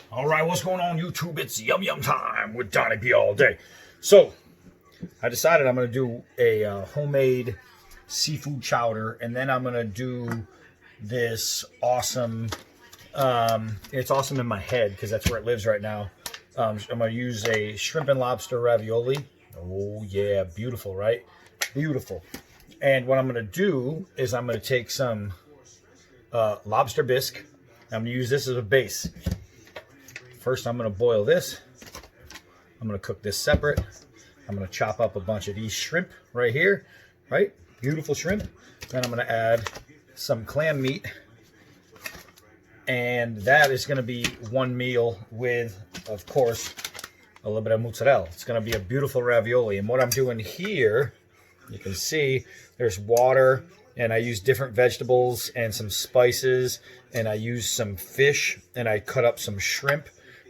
All right, what's going on, YouTube? It's Yum Yum time with Donnie P all day. So, I decided I'm going to do a homemade seafood chowder, and then I'm going to do this awesome, it's awesome in my head because that's where it lives right now. I'm going to use a shrimp and lobster ravioli. Oh, yeah, beautiful, right? Beautiful. And what I'm going to do is I'm going to take some lobster bisque. I'm going to use this as a base. First, I'm going to boil this. I'm going to cook this separate. I'm going to chop up a bunch of these shrimp right here, right? Beautiful shrimp. Then I'm going to add some clam meat. And that is going to be one meal with, of course, a little bit of mozzarella. It's going to be a beautiful ravioli. And what I'm doing here, you can see there's water, and I use different vegetables and some spices, and I use some fish, and I cut up some shrimp,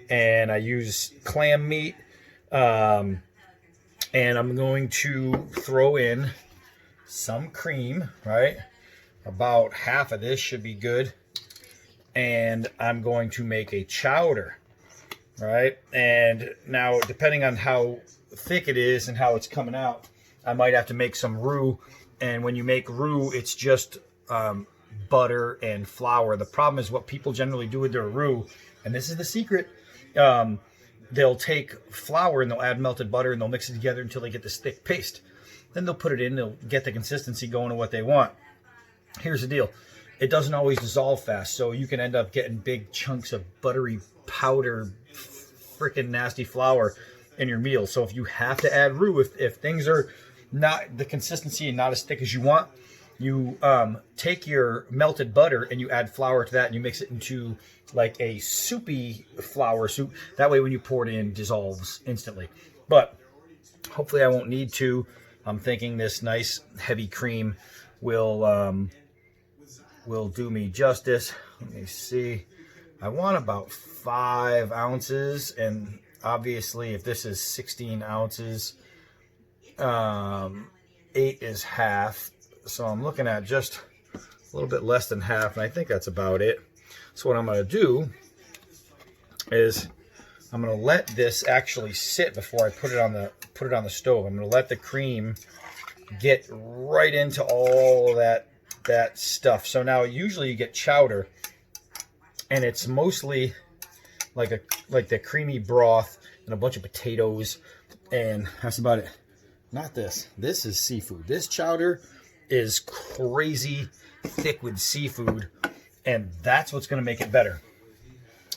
and I use clam meat, and I'm going to throw in some cream, right? About half of this should be good. And I'm going to make a chowder, right? And now, depending on how thick it is and how it's coming out, I might have to make some roux. And when you make roux, it's just butter and flour. The problem is what people generally do with their roux, and this is the secret, they'll take flour and they'll add melted butter and they'll mix it together until they get this thick paste. Then they'll put it in, they'll get the consistency going to what they want. Here's the deal. It doesn't always dissolve fast, so you can end up getting big chunks of buttery powder, freaking nasty flour in your meal. So if you have to add roux, if things are not the consistency and not as thick as you want, you take your melted butter and you add flour to that and you mix it into like a soupy flour soup. That way when you pour it in, it dissolves instantly. But hopefully I won't need to. I'm thinking this nice heavy cream will do me justice. Let me see. I want about 5 ounces, and obviously if this is 16 ounces, 8 is half. So I'm looking at just a little bit less than half, and I think that's about it. So what I'm going to do is I'm going to let this actually sit before I put it on the stove. I'm going to let the cream get right into all that stuff. So now usually you get chowder, and it's mostly like the creamy broth and a bunch of potatoes, and that's about it. Not this. This is seafood. This chowder is crazy thick with seafood, and that's what's going to make it better.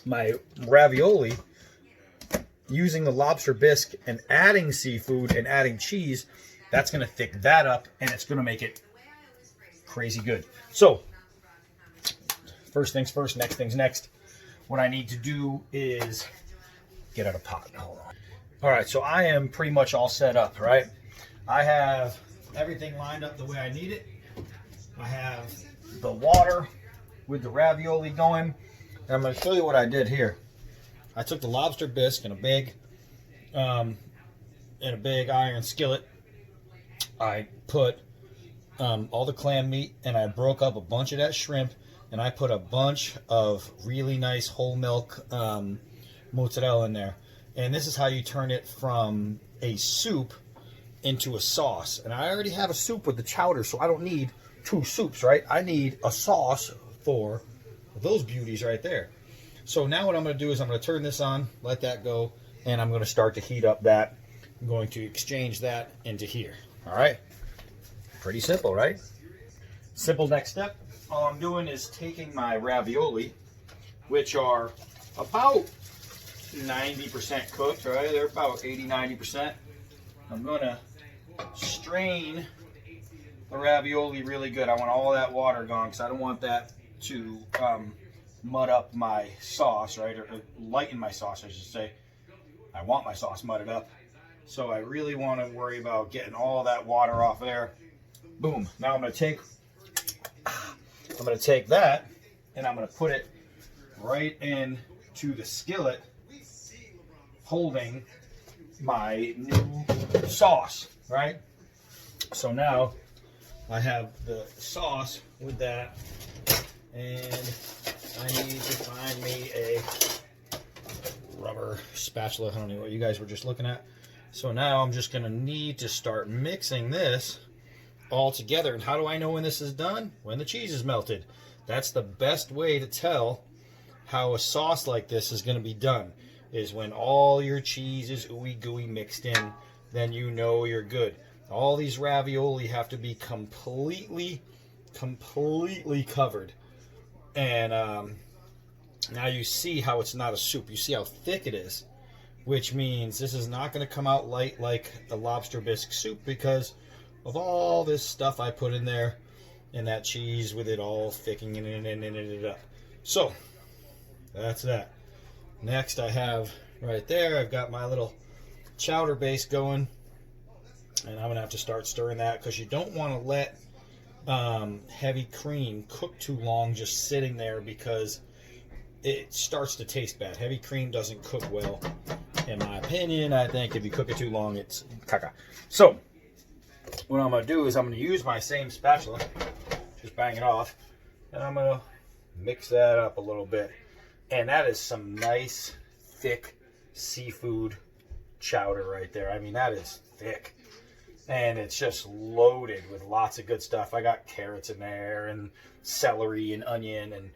My ravioli, using the lobster bisque and adding seafood and adding cheese, that's going to thick that up, and it's going to make it crazy good. So, first things first, next things next. What I need to do is get out a pot. Hold on. All right, so I am pretty much all set up, right? I have everything lined up the way I need it. I have the water with the ravioli going. And I'm going to show you what I did here. I took the lobster bisque in a big iron skillet. I put all the clam meat, and I broke up a bunch of that shrimp, and I put a bunch of really nice whole milk mozzarella in there. And this is how you turn it from a soup into a sauce. And I already have a soup with the chowder, so I don't need 2 soups, right? I need a sauce for those beauties right there. So now what I'm going to do is I'm going to turn this on, let that go, and I'm going to start to heat up that. I'm going to exchange that into here. All right? Pretty simple, right? Simple next step. All I'm doing is taking my ravioli, which are about 90% cooked, right? They're about 80-90%. I'm going to strain the ravioli really good. I want all that water gone because I don't want that to mud up my sauce, right? Or lighten my sauce, I should say. I want my sauce mudded up. So I really want to worry about getting all that water off there. Boom. Now I'm going to take that and I'm going to put it right into the skillet holding my new sauce, right? So now I have the sauce with that, and I need to find me a or spatula, I don't know what you guys were just looking at. So now I'm just going to need to start mixing this all together. And how do I know when this is done? When the cheese is melted. That's the best way to tell how a sauce like this is going to be done, is when all your cheese is ooey gooey mixed in, then you know you're good. All these ravioli have to be completely covered. And now you see how it's not a soup. You see how thick it is, which means this is not going to come out light like a lobster bisque soup because of all this stuff I put in there and that cheese with it all thickening it up. So that's that. Next I have right there, I've got my little chowder base going, and I'm gonna have to start stirring that because you don't want to let heavy cream cook too long just sitting there, because it starts to taste bad. Heavy cream doesn't cook well, in my opinion. I think if you cook it too long, it's caca. So what I'm gonna do is I'm gonna use my same spatula, just bang it off, and I'm gonna mix that up a little bit. And that is some nice thick seafood chowder right there. I mean, that is thick, and it's just loaded with lots of good stuff. I got carrots in there and celery and onion and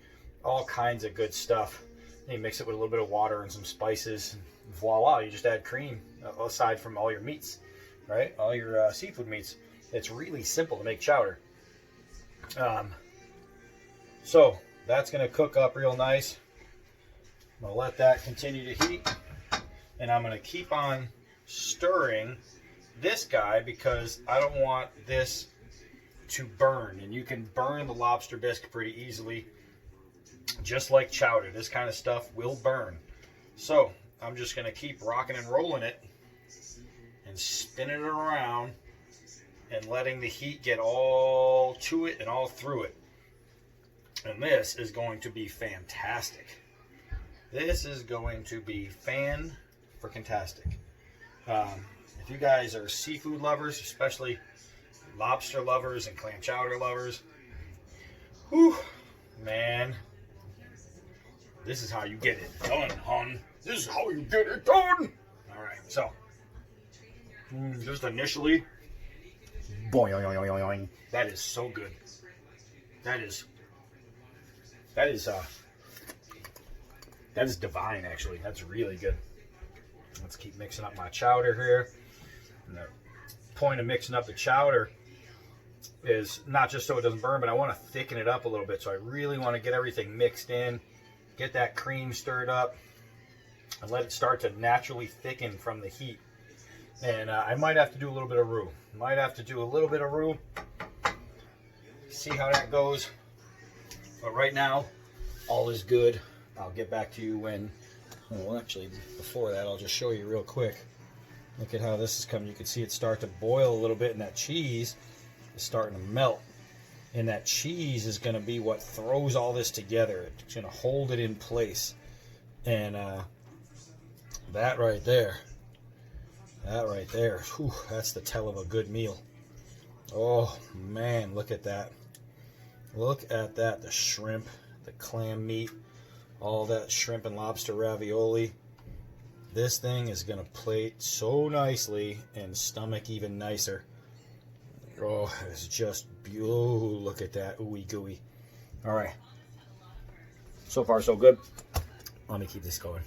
all kinds of good stuff. And you mix it with a little bit of water and some spices, and voila, you just add cream aside from all your meats, right? All your seafood meats. It's really simple to make chowder. So that's going to cook up real nice. I'm going to let that continue to heat, and I'm going to keep on stirring this guy because I don't want this to burn. And you can burn the lobster bisque pretty easily, just like chowder. This kind of stuff will burn. So I'm just going to keep rocking and rolling it and spinning it around and letting the heat get all to it and all through it. And this is going to be fantastic. This is going to be fan-freaking-tastic. If you guys are seafood lovers, especially lobster lovers and clam chowder lovers, whew, man, this is how you get it done, hon. This is how you get it done. All right, so just initially, boing, that is so good. That is divine, actually. That's really good. Let's keep mixing up my chowder here. And the point of mixing up the chowder is not just so it doesn't burn, but I want to thicken it up a little bit. So I really want to get everything mixed in, get that cream stirred up, and let it start to naturally thicken from the heat. And I might have to do a little bit of roux. See how that goes. But right now, all is good. I'll get back to you when, well, actually, before that, I'll just show you real quick. Look at how this is coming. You can see it start to boil a little bit, and that cheese is starting to melt. And that cheese is going to be what throws all this together. It's going to hold it in place. And that right there, whew, that's the tell of a good meal. Oh, man, look at that. Look at that, the shrimp, the clam meat, all that shrimp and lobster ravioli. This thing is going to plate so nicely and stomach even nicer. Oh, it's just beautiful. Look at that, ooey gooey. All right. So far, so good. Let me keep this going.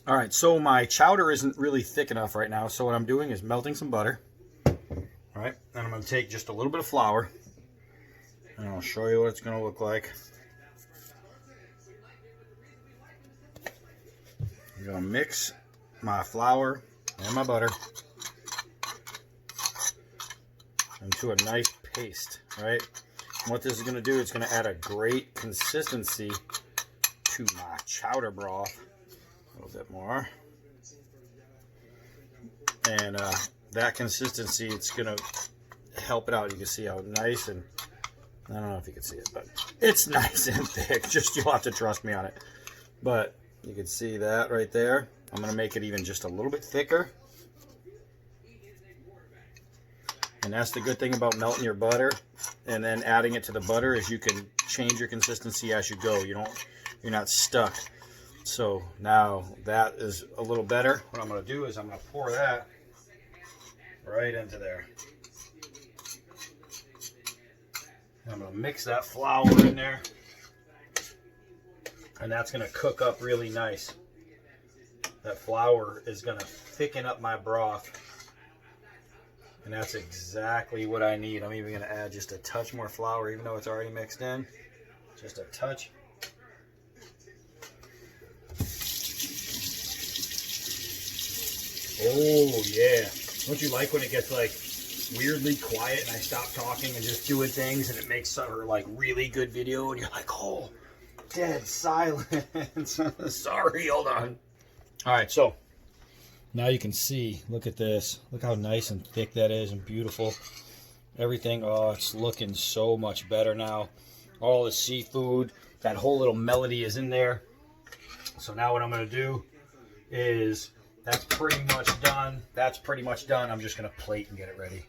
All right, so my chowder isn't really thick enough right now, so what I'm doing is melting some butter. All right, and I'm going to take just a little bit of flour, and I'll show you what it's going to look like. I'm going to mix my flour and my butter into a nice paste, right? And what this is going to do, it's going to add a great consistency to my chowder broth. A little bit more. And that consistency, it's going to help it out. You can see how nice, and I don't know if you can see it, but it's nice and thick. Just, you'll have to trust me on it. But you can see that right there. I'm going to make it even just a little bit thicker. And that's the good thing about melting your butter and then adding it to the butter, is you can change your consistency as you go. You're not stuck. So now that is a little better. What I'm going to do is I'm going to pour that right into there. I'm going to mix that flour in there. And that's going to cook up really nice. That flour is going to thicken up my broth. And that's exactly what I need. I'm even going to add just a touch more flour, even though it's already mixed in. Just a touch. Oh, yeah. Don't you like when it gets like weirdly quiet and I stop talking and just doing things and it makes a like really good video and you're like, oh, dead silence. Sorry, hold on. All right, so now you can see, look at this. Look how nice and thick that is and beautiful. Everything, oh, it's looking so much better now. All the seafood, that whole little melody is in there. So now what I'm going to do is, that's pretty much done. That's pretty much done. I'm just going to plate and get it ready.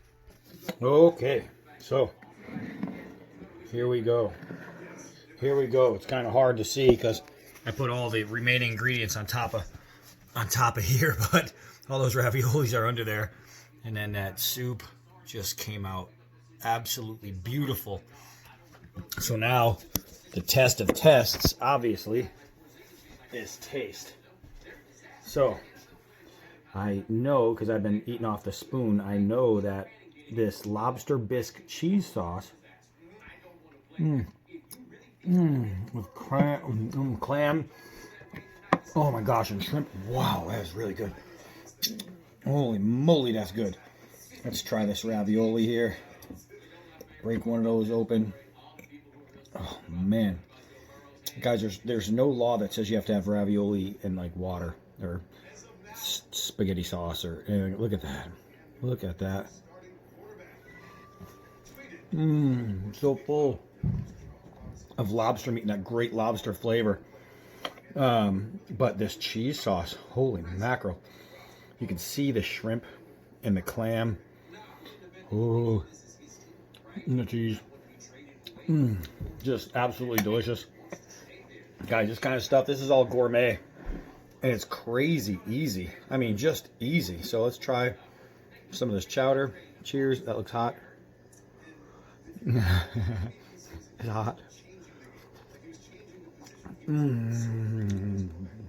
Okay, so here we go. Here we go. It's kind of hard to see because I put all the remaining ingredients on top of here, but all those raviolis are under there. And then that soup just came out absolutely beautiful. So now the test of tests, obviously, is taste. So I know, because I've been eating off the spoon, I know that this lobster bisque cheese sauce with clam, oh my gosh, and shrimp, wow, that is really good. Holy moly, that's good. Let's try this ravioli here. Break one of those open. Oh man, guys, there's no law that says you have to have ravioli in like water or spaghetti sauce or anything. Look at that. Look at that. So full of lobster meat and that great lobster flavor. But this cheese sauce, holy mackerel. You can see the shrimp and the clam. Oh, and the cheese. Just absolutely delicious. Guys, this kind of stuff, this is all gourmet. And it's crazy easy. I mean, just easy. So let's try some of this chowder. Cheers. That looks hot. It's hot.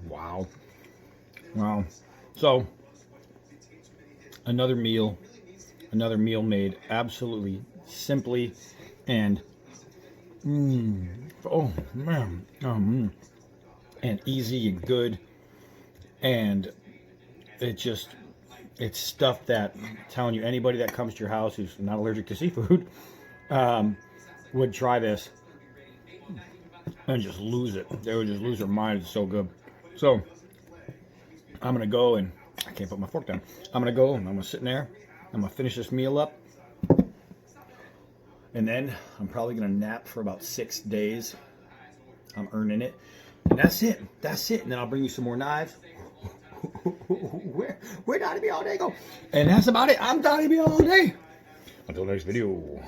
Wow. Wow. So, another meal made absolutely simply and oh man, and easy and good, and it's stuff that I'm telling you, anybody that comes to your house who's not allergic to seafood would try this and just lose it. They would just lose their mind. It's so good. So I'm gonna go, and I can't put my fork down. I'm gonna go and I'm gonna sit in there. I'm gonna finish this meal up, and then I'm probably gonna nap for about 6 days. I'm earning it, and that's it. That's it. And then I'll bring you some more knives. Where Donnie B all day go? And that's about it. I'm Donnie B all day. Until next video.